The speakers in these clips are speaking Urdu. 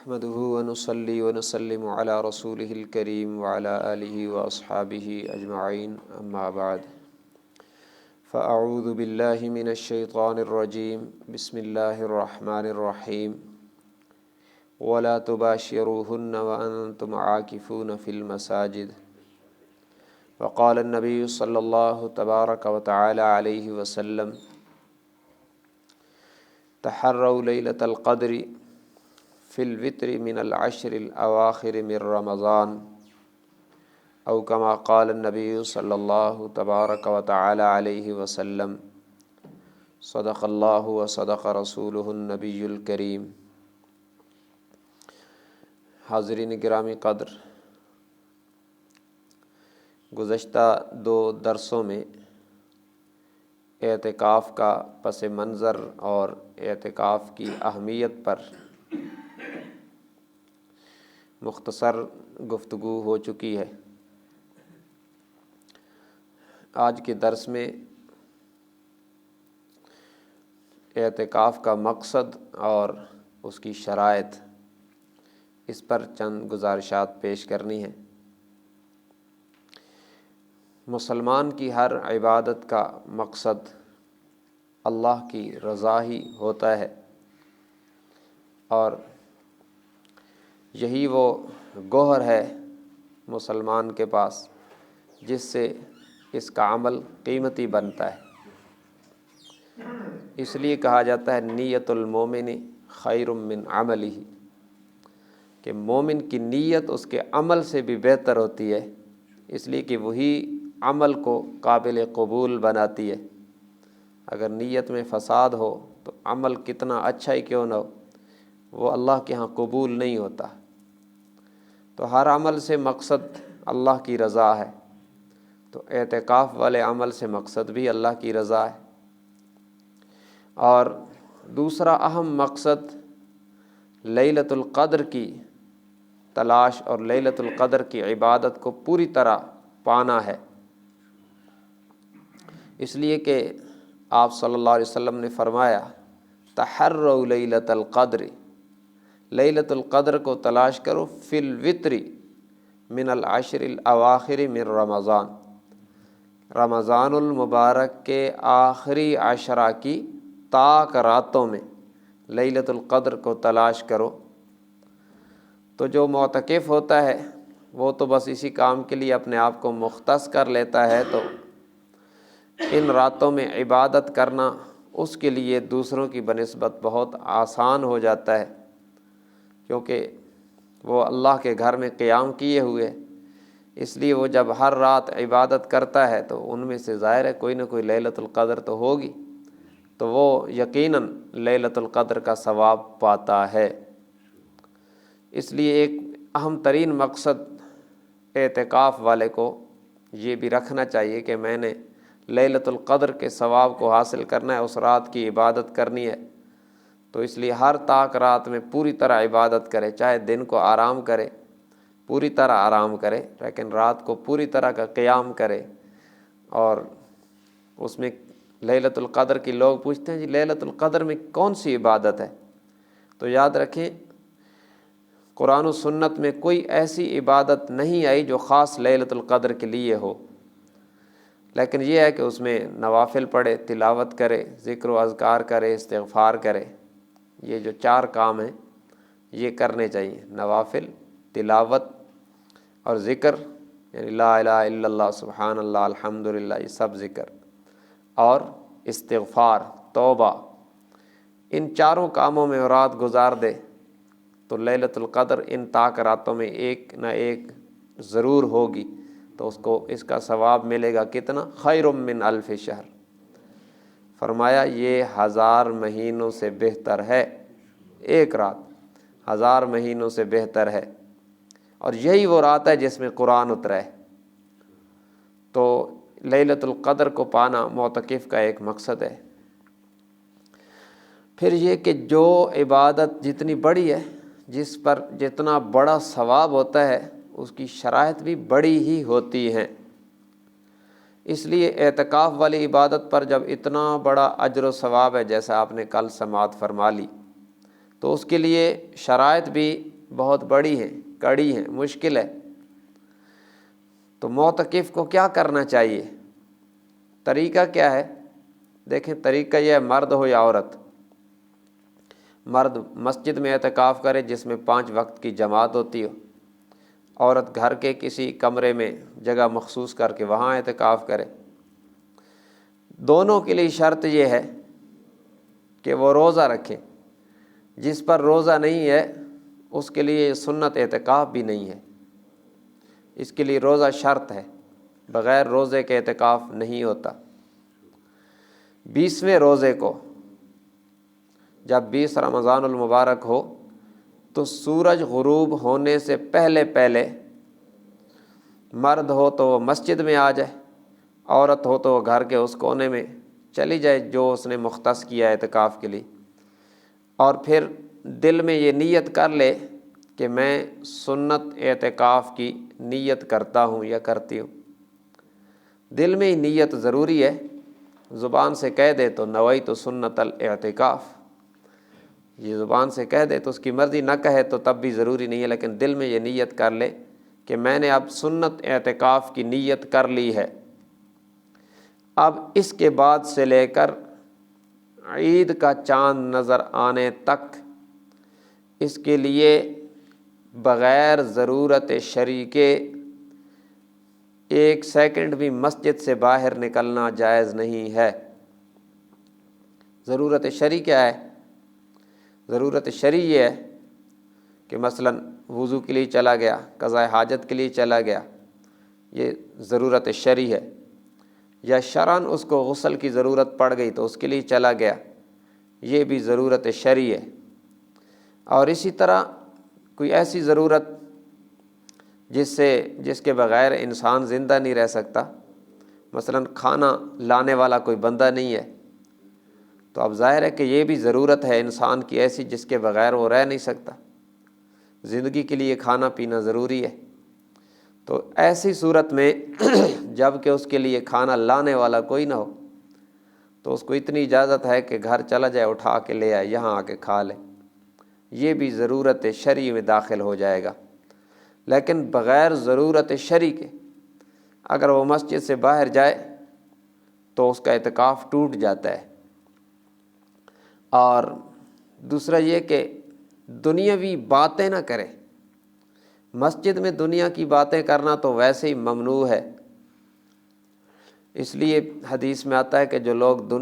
نحمده ونصلي ونسلم على رسوله الكريم وعلى آله وأصحابه أجمعين أما بعد فأعوذ بالله من الشيطان الرجيم بسم الله الرحمن الرحيم ولا تباشروهن وأنتم عاكفون في المساجد وقال النبي صلى الله تبارك وتعالى عليه وسلم تحروا ليلة القدر في الوتر من العشر الأواخر من رمضان أو كما قال النبي صلى الله تبارك وتعالى عليه وسلم صدق الله وصدق رسوله النبي الكريم۔ حاضرین گرامی قدر، گزشتہ دو درسوں میں اعتکاف کا پس منظر اور اعتکاف کی اہمیت پر مختصر گفتگو ہو چکی ہے۔ آج کے درس میں اعتکاف کا مقصد اور اس کی شرائط، اس پر چند گزارشات پیش کرنی ہیں۔ مسلمان کی ہر عبادت کا مقصد اللہ کی رضا ہی ہوتا ہے، اور یہی وہ گوہر ہے مسلمان کے پاس جس سے اس کا عمل قیمتی بنتا ہے۔ اس لیے کہا جاتا ہے نیت المومن خیر من عملہ، کہ مومن کی نیت اس کے عمل سے بھی بہتر ہوتی ہے، اس لیے کہ وہی عمل کو قابل قبول بناتی ہے۔ اگر نیت میں فساد ہو تو عمل کتنا اچھا ہی کیوں نہ ہو، وہ اللہ کے ہاں قبول نہیں ہوتا۔ تو ہر عمل سے مقصد اللہ کی رضا ہے، تو اعتکاف والے عمل سے مقصد بھی اللہ کی رضا ہے۔ اور دوسرا اہم مقصد لیلۃ القدر کی تلاش اور لیلۃ القدر کی عبادت کو پوری طرح پانا ہے، اس لیے کہ آپ صلی اللہ علیہ وسلم نے فرمایا تحروا لیلۃ القدر، لیلۃ القدر کو تلاش کرو فی الوتر من العشر الاواخر من رمضان، رمضان المبارک کے آخری عشرہ کی طاق راتوں میں لیلۃ القدر کو تلاش کرو۔ تو جو معتکف ہوتا ہے وہ تو بس اسی کام کے لیے اپنے آپ کو مختص کر لیتا ہے، تو ان راتوں میں عبادت کرنا اس کے لیے دوسروں کی بنسبت بہت آسان ہو جاتا ہے، کیونکہ وہ اللہ کے گھر میں قیام کیے ہوئے، اس لیے وہ جب ہر رات عبادت کرتا ہے تو ان میں سے ظاہر ہے کوئی نہ کوئی لیلۃ القدر تو ہوگی، تو وہ یقیناً لیلۃ القدر کا ثواب پاتا ہے۔ اس لیے ایک اہم ترین مقصد اعتکاف والے کو یہ بھی رکھنا چاہیے کہ میں نے لیلۃ القدر کے ثواب کو حاصل کرنا ہے، اس رات کی عبادت کرنی ہے۔ تو اس لیے ہر طاق رات میں پوری طرح عبادت کرے، چاہے دن کو آرام کرے، پوری طرح آرام کرے، لیکن رات کو پوری طرح کا قیام کرے۔ اور اس میں لیلۃ القدر کی لوگ پوچھتے ہیں جی لیلۃ القدر میں کون سی عبادت ہے؟ تو یاد رکھیں قرآن و سنت میں کوئی ایسی عبادت نہیں آئی جو خاص لیلۃ القدر کے لیے ہو، لیکن یہ ہے کہ اس میں نوافل پڑھے، تلاوت کرے، ذکر و اذکار کرے، استغفار کرے۔ یہ جو چار کام ہیں یہ کرنے چاہیے، نوافل، تلاوت اور ذکر، یعنی لا الہ الا اللہ، سبحان اللہ، الحمدللہ، یہ سب ذکر، اور استغفار، توبہ۔ ان چاروں کاموں میں رات گزار دے تو لیلۃ القدر ان طاق راتوں میں ایک نہ ایک ضرور ہوگی، تو اس کو اس کا ثواب ملے گا کتنا؟ خیر من الف شہر۔ فرمایا یہ 1000 مہینوں سے بہتر ہے، ایک رات 1000 مہینوں سے بہتر ہے۔ اور یہی وہ رات ہے جس میں قرآن اترا ہے۔ تو لیلۃ القدر کو پانا معتکف کا ایک مقصد ہے۔ پھر یہ کہ جو عبادت جتنی بڑی ہے، جس پر جتنا بڑا ثواب ہوتا ہے، اس کی شرائط بھی بڑی ہی ہوتی ہیں۔ اس لیے اعتکاف والی عبادت پر جب اتنا بڑا اجر و ثواب ہے، جیسا آپ نے کل سماعت فرما لی، تو اس کے لیے شرائط بھی بہت بڑی ہیں، کڑی ہیں، مشکل ہے۔ تو معتکف کو کیا کرنا چاہیے؟ طریقہ کیا ہے؟ دیکھیں طریقہ یہ ہے، مرد ہو یا عورت، مرد مسجد میں اعتکاف کرے جس میں 5 وقت کی جماعت ہوتی ہو، عورت گھر کے کسی کمرے میں جگہ مخصوص کر کے وہاں اعتکاف کرے۔ دونوں کے لیے شرط یہ ہے کہ وہ روزہ رکھے، جس پر روزہ نہیں ہے اس کے لیے سنت اعتکاف بھی نہیں ہے، اس کے لیے روزہ شرط ہے، بغیر روزے کے اعتکاف نہیں ہوتا۔ 20ویں روزے کو جب 20 رمضان المبارک ہو تو سورج غروب ہونے سے پہلے پہلے مرد ہو تو وہ مسجد میں آ جائے، عورت ہو تو وہ گھر کے اس کونے میں چلی جائے جو اس نے مختص کیا ہے اعتکاف کے لیے، اور پھر دل میں یہ نیت کر لے کہ میں سنت اعتکاف کی نیت کرتا ہوں یا کرتی ہوں۔ دل میں ہی نیت ضروری ہے، زبان سے کہہ دے تو نویت سنت الاعتکاف، یہ زبان سے کہہ دے تو اس کی مرضی، نہ کہے تو تب بھی ضروری نہیں ہے، لیکن دل میں یہ نیت کر لے کہ میں نے اب سنت اعتکاف کی نیت کر لی ہے۔ اب اس کے بعد سے لے کر عید کا چاند نظر آنے تک اس کے لیے بغیر ضرورت شرعی کے 1 سیکنڈ بھی مسجد سے باہر نکلنا جائز نہیں ہے۔ ضرورت شرعی کیا ہے؟ ضرورت شرعی یہ ہے کہ مثلا وضو کے لیے چلا گیا، قضاء حاجت کے لیے چلا گیا، یہ ضرورت شرعی ہے، یا شرعاً اس کو غسل کی ضرورت پڑ گئی تو اس کے لیے چلا گیا، یہ بھی ضرورت شرعی ہے۔ اور اسی طرح کوئی ایسی ضرورت جس کے بغیر انسان زندہ نہیں رہ سکتا، مثلا کھانا لانے والا کوئی بندہ نہیں ہے، تو اب ظاہر ہے کہ یہ بھی ضرورت ہے انسان کی ایسی جس کے بغیر وہ رہ نہیں سکتا، زندگی کے لیے کھانا پینا ضروری ہے۔ تو ایسی صورت میں جب کہ اس کے لیے کھانا لانے والا کوئی نہ ہو تو اس کو اتنی اجازت ہے کہ گھر چلا جائے، اٹھا کے لے آئے، یہاں آ کے کھا لے، یہ بھی ضرورت شرعی میں داخل ہو جائے گا۔ لیکن بغیر ضرورت شرعی کے اگر وہ مسجد سے باہر جائے تو اس کا اعتکاف ٹوٹ جاتا ہے۔ اور دوسرا یہ کہ دنیاوی باتیں نہ کرے، مسجد میں دنیا کی باتیں کرنا تو ویسے ہی ممنوع ہے، اس لیے حدیث میں آتا ہے کہ جو لوگ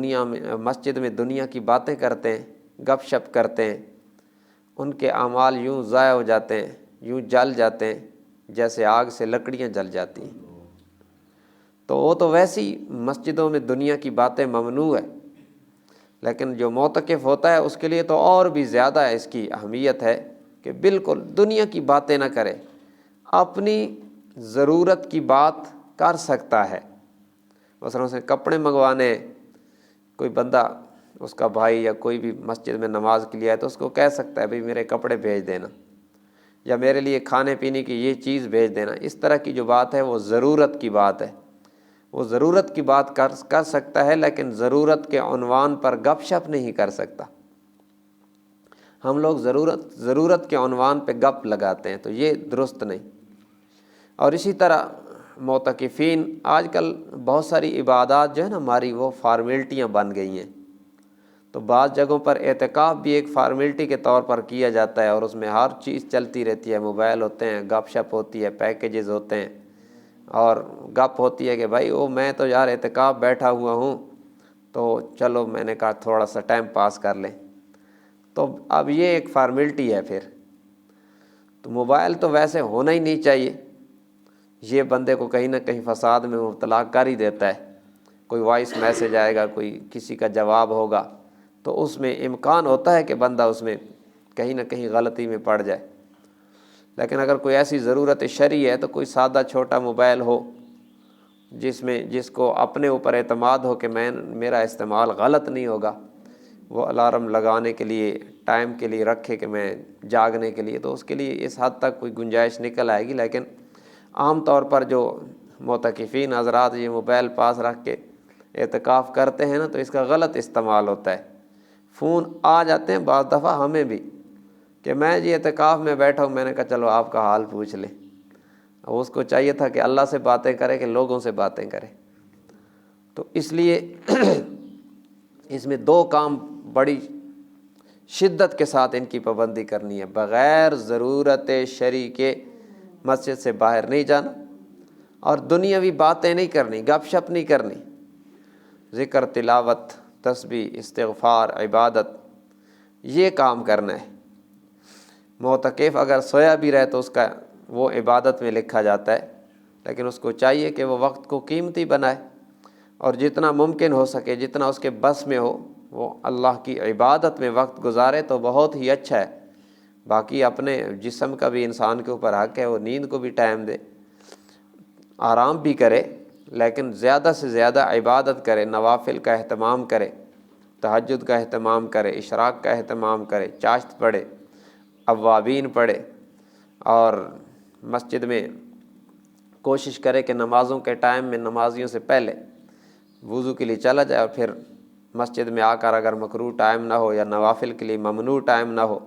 مسجد میں دنیا کی باتیں کرتے ہیں، گپ شپ کرتے ہیں، ان کے اعمال یوں ضائع ہو جاتے ہیں، یوں جل جاتے ہیں جیسے آگ سے لکڑیاں جل جاتی ہیں۔ تو وہ تو ویسے ہی مسجدوں میں دنیا کی باتیں ممنوع ہے، لیکن جو معتکف ہوتا ہے اس کے لیے تو اور بھی زیادہ اس کی اہمیت ہے کہ بالکل دنیا کی باتیں نہ کرے، اپنی ضرورت کی بات کر سکتا ہے۔ مثلا اسے کپڑے منگوانے، کوئی بندہ اس کا بھائی یا کوئی بھی مسجد میں نماز کے لیے آئے تو اس کو کہہ سکتا ہے بھئی میرے کپڑے بھیج دینا، یا میرے لیے کھانے پینے کی یہ چیز بھیج دینا۔ اس طرح کی جو بات ہے وہ ضرورت کی بات ہے، وہ ضرورت کی بات کر سکتا ہے، لیکن ضرورت کے عنوان پر گپ شپ نہیں کر سکتا۔ ہم لوگ ضرورت کے عنوان پہ گپ لگاتے ہیں، تو یہ درست نہیں۔ اور اسی طرح معتکفین، آج کل بہت ساری عبادات جو ہے نا ہماری، وہ فارمیلٹیاں بن گئی ہیں، تو بعض جگہوں پر اعتکاف بھی ایک فارمیلٹی کے طور پر کیا جاتا ہے، اور اس میں ہر چیز چلتی رہتی ہے، موبائل ہوتے ہیں، گپ شپ ہوتی ہے، پیکیجز ہوتے ہیں، اور گپ ہوتی ہے کہ بھائی میں تو یار اعتکاف بیٹھا ہوا ہوں، تو چلو میں نے کہا تھوڑا سا ٹائم پاس کر لیں، تو اب یہ ایک فارمیلٹی ہے پھر۔ تو موبائل تو ویسے ہونا ہی نہیں چاہیے، یہ بندے کو کہیں نہ کہیں فساد میں مبتلا کر ہی دیتا ہے۔ کوئی وائس میسج آئے گا، کوئی کسی کا جواب ہوگا، تو اس میں امکان ہوتا ہے کہ بندہ اس میں کہیں نہ کہیں غلطی میں پڑ جائے۔ لیکن اگر کوئی ایسی ضرورت شرعی ہے تو کوئی سادہ چھوٹا موبائل ہو جس کو اپنے اوپر اعتماد ہو کہ میرا استعمال غلط نہیں ہوگا، وہ الارم لگانے کے لیے، ٹائم کے لیے رکھے کہ میں جاگنے کے لیے، تو اس کے لیے اس حد تک کوئی گنجائش نکل آئے گی۔ لیکن عام طور پر جو معتکفین حضرات یہ موبائل پاس رکھ کے اعتکاف کرتے ہیں نا، تو اس کا غلط استعمال ہوتا ہے۔ فون آ جاتے ہیں بعض دفعہ ہمیں بھی کہ میں جی اعتکاف میں بیٹھا ہوں، میں نے کہا چلو آپ کا حال پوچھ لیں. اب اس کو چاہیے تھا کہ اللہ سے باتیں کرے کہ لوگوں سے باتیں کرے. تو اس لیے اس میں دو کام بڑی شدت کے ساتھ ان کی پابندی کرنی ہے. بغیر ضرورت شرعی کے مسجد سے باہر نہیں جانا، اور دنیاوی باتیں نہیں کرنی، گپ شپ نہیں کرنی. ذکر، تلاوت، تسبیح، استغفار، عبادت، یہ کام کرنا ہے. معتکف اگر سویا بھی رہے تو اس کا وہ عبادت میں لکھا جاتا ہے، لیکن اس کو چاہیے کہ وہ وقت کو قیمتی بنائے اور جتنا ممکن ہو سکے، جتنا اس کے بس میں ہو، وہ اللہ کی عبادت میں وقت گزارے تو بہت ہی اچھا ہے. باقی اپنے جسم کا بھی انسان کے اوپر حق ہے، وہ نیند کو بھی ٹائم دے، آرام بھی کرے، لیکن زیادہ سے زیادہ عبادت کرے، نوافل کا اہتمام کرے، تہجد کا اہتمام کرے، اشراق کا اہتمام کرے، چاشت پڑھے، اوابین پڑھے، اور مسجد میں کوشش کرے کہ نمازوں کے ٹائم میں نمازیوں سے پہلے وضو کے لیے چلا جائے، اور پھر مسجد میں آ کر اگر مکروہ ٹائم نہ ہو یا نوافل کے لیے ممنوع ٹائم نہ ہو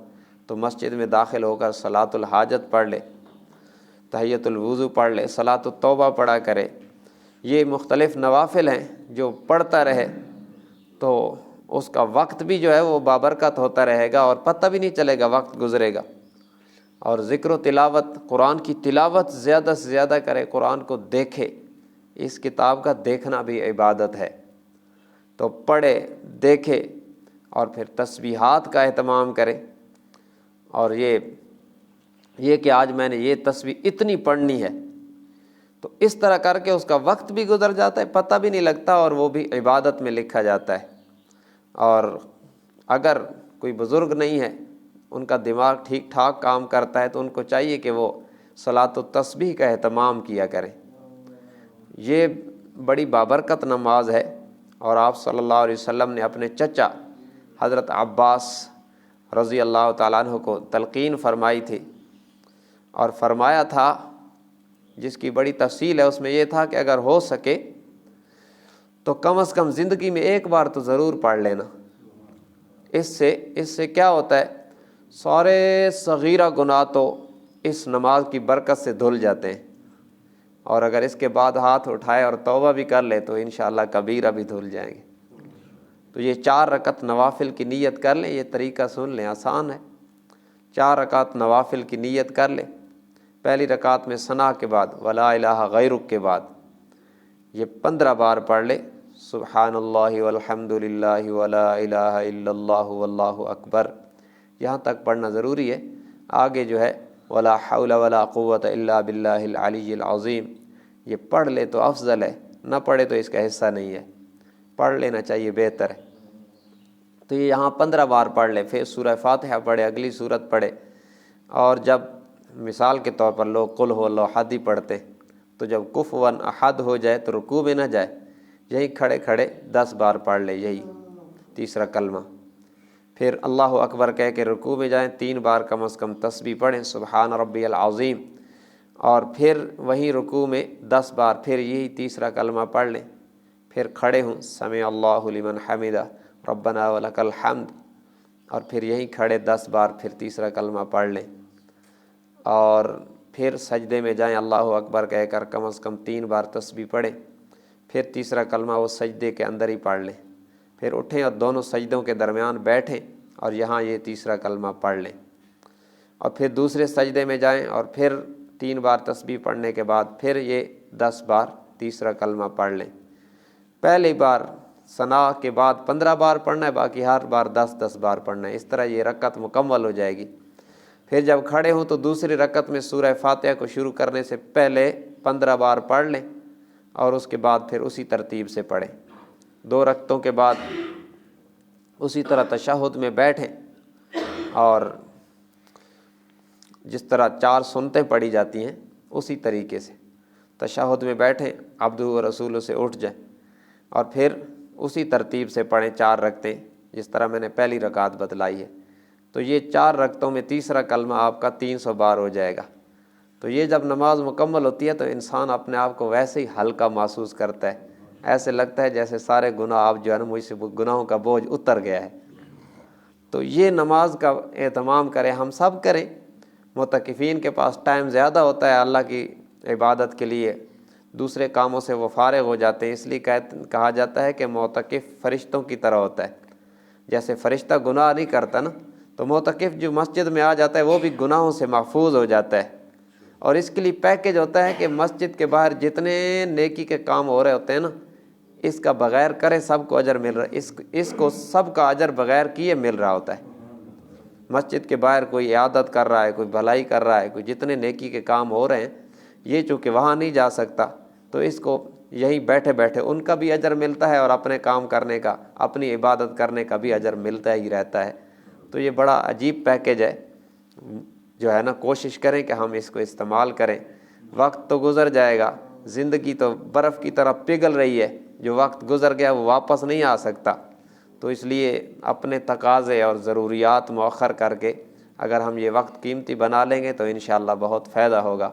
تو مسجد میں داخل ہو کر صلاۃ الحاجت پڑھ لے، تحیۃ الوضو پڑھ لے، صلاۃ التوبہ پڑھا کرے. یہ مختلف نوافل ہیں جو پڑھتا رہے تو اس کا وقت بھی جو ہے وہ بابرکت ہوتا رہے گا اور پتہ بھی نہیں چلے گا، وقت گزرے گا. اور ذکر و تلاوت، قرآن کی تلاوت زیادہ سے زیادہ کرے، قرآن کو دیکھے. اس کتاب کا دیکھنا بھی عبادت ہے، تو پڑھے، دیکھے، اور پھر تسبیحات کا اہتمام کرے. اور یہ کہ آج میں نے یہ تسبیح اتنی پڑھنی ہے، تو اس طرح کر کے اس کا وقت بھی گزر جاتا ہے، پتہ بھی نہیں لگتا، اور وہ بھی عبادت میں لکھا جاتا ہے. اور اگر کوئی بزرگ نہیں ہے، ان کا دماغ ٹھیک ٹھاک کام کرتا ہے، تو ان کو چاہیے کہ وہ صلاۃ التسبیح کا اہتمام کیا کریں. یہ بڑی بابرکت نماز ہے، اور آپ صلی اللہ علیہ وسلم نے اپنے چچا حضرت عباس رضی اللہ تعالیٰ عنہ کو تلقین فرمائی تھی، اور فرمایا تھا، جس کی بڑی تفصیل ہے، اس میں یہ تھا کہ اگر ہو سکے تو کم از کم زندگی میں ایک بار تو ضرور پڑھ لینا. اس سے کیا ہوتا ہے، سارے صغیرہ گناہ تو اس نماز کی برکت سے دھل جاتے ہیں، اور اگر اس کے بعد ہاتھ اٹھائے اور توبہ بھی کر لے تو انشاءاللہ کبیرہ بھی دھل جائیں گے. تو یہ 4 رکعت نوافل کی نیت کر لیں، یہ طریقہ سن لیں، آسان ہے. 4 رکعت نوافل کی نیت کر لیں. پہلی رکعت میں ثنا کے بعد ولا الہ غیرک کے بعد یہ 15 بار پڑھ لے، سبحان اللہ والحمد للہ ولا الہ الا اللہ واللہ اکبر، یہاں تک پڑھنا ضروری ہے. آگے جو ہے ولا حول ولا قوت الا باللہ العلی العظیم، یہ پڑھ لے تو افضل ہے، نہ پڑھے تو اس کا حصہ نہیں ہے، پڑھ لینا چاہیے، بہتر ہے. تو یہ یہاں 15 بار پڑھ لے، پھر سورہ فاتحہ پڑھے، اگلی سورت پڑھے. اور جب مثال کے طور پر لوگ قل هو اللہ احد ہی پڑھتے، تو جب کفوا احد ہو جائے تو رکوع میں نہ جائے، یہی کھڑے کھڑے 10 بار پڑھ لے، یہی تیسرا کلمہ. پھر اللہ اکبر کہہ کے رکوع میں جائیں، 3 بار کم از کم تسبیح پڑھیں، سبحان ربی العظیم. اور پھر وہیں رکوع میں 10 بار پھر یہی تیسرا کلمہ پڑھ لیں. پھر کھڑے ہوں، سمع اللہ لمن حمدہ ربنا ولک الحمد، اور پھر یہیں کھڑے 10 بار پھر تیسرا کلمہ پڑھ لیں. اور پھر سجدے میں جائیں، اللہ اکبر کہہ کر کم از کم 3 بار تسبیح پڑھیں. پھر تیسرا کلمہ وہ سجدے کے اندر ہی پڑھ لیں. پھر اٹھیں اور دونوں سجدوں کے درمیان بیٹھیں اور یہاں یہ تیسرا کلمہ پڑھ لیں. اور پھر دوسرے سجدے میں جائیں اور پھر 3 بار تسبیح پڑھنے کے بعد پھر یہ 10 بار تیسرا کلمہ پڑھ لیں. پہلی بار ثنا کے بعد 15 بار پڑھنا ہے، باقی ہر بار 10 بار پڑھنا ہے. اس طرح یہ رکعت مکمل ہو جائے گی. پھر جب کھڑے ہوں تو دوسری رکعت میں سورہ فاتحہ کو شروع کرنے سے پہلے 15 بار پڑھ لیں، اور اس کے بعد پھر اسی ترتیب سے پڑھیں. 2 رکعتوں کے بعد اسی طرح تشہد میں بیٹھیں، اور جس طرح 4 سنتیں پڑھی جاتی ہیں اسی طریقے سے تشہد میں بیٹھیں، عبدہ و رسولہ سے اٹھ جائیں، اور پھر اسی ترتیب سے پڑھیں 4 رکعتیں، جس طرح میں نے پہلی رکعت بتلائی ہے. تو یہ 4 رکعتوں میں تیسرا کلمہ آپ کا 300 بار ہو جائے گا. تو یہ جب نماز مکمل ہوتی ہے تو انسان اپنے آپ کو ویسے ہی ہلکا محسوس کرتا ہے، ایسے لگتا ہے جیسے سارے گناہ آپ جو ہے نا، مجھ سے گناہوں کا بوجھ اتر گیا ہے. تو یہ نماز کا اہتمام کریں، ہم سب کریں۔ معتکفین کے پاس ٹائم زیادہ ہوتا ہے اللہ کی عبادت کے لیے، دوسرے کاموں سے وہ فارغ ہو جاتے ہیں، اس لیے کہا جاتا ہے کہ معتکف فرشتوں کی طرح ہوتا ہے۔ جیسے فرشتہ گناہ نہیں کرتا نا، تو معتکف جو مسجد میں آ جاتا ہے وہ بھی گناہوں سے محفوظ ہو جاتا ہے۔ اور اس کے لیے پیکیج ہوتا ہے کہ مسجد کے باہر جتنے نیکی کے کام ہو رہے ہوتے ہیں نا، اس کا بغیر کرے سب کو اجر مل رہا ہے، اس کو سب کا اجر بغیر کیے مل رہا ہوتا ہے۔ مسجد کے باہر کوئی عیادت کر رہا ہے، کوئی بھلائی کر رہا ہے، کوئی جتنے نیکی کے کام ہو رہے ہیں، یہ چونکہ وہاں نہیں جا سکتا تو اس کو یہیں بیٹھے بیٹھے ان کا بھی اجر ملتا ہے، اور اپنے کام کرنے کا، اپنی عبادت کرنے کا بھی اجر ملتا ہی رہتا ہے۔ تو یہ بڑا عجیب پیکیج ہے، جو ہے نا، کوشش کریں کہ ہم اس کو استعمال کریں۔ وقت تو گزر جائے گا، زندگی تو برف کی طرح پگھل رہی ہے، جو وقت گزر گیا وہ واپس نہیں آ سکتا۔ تو اس لیے اپنے تقاضے اور ضروریات مؤخر کر کے اگر ہم یہ وقت قیمتی بنا لیں گے تو انشاءاللہ بہت فائدہ ہوگا۔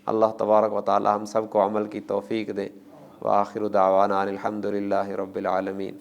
اللہ تبارک و تعالی ہم سب کو عمل کی توفیق دے۔ وآخر دعوانا ان الحمد للہ رب العالمین۔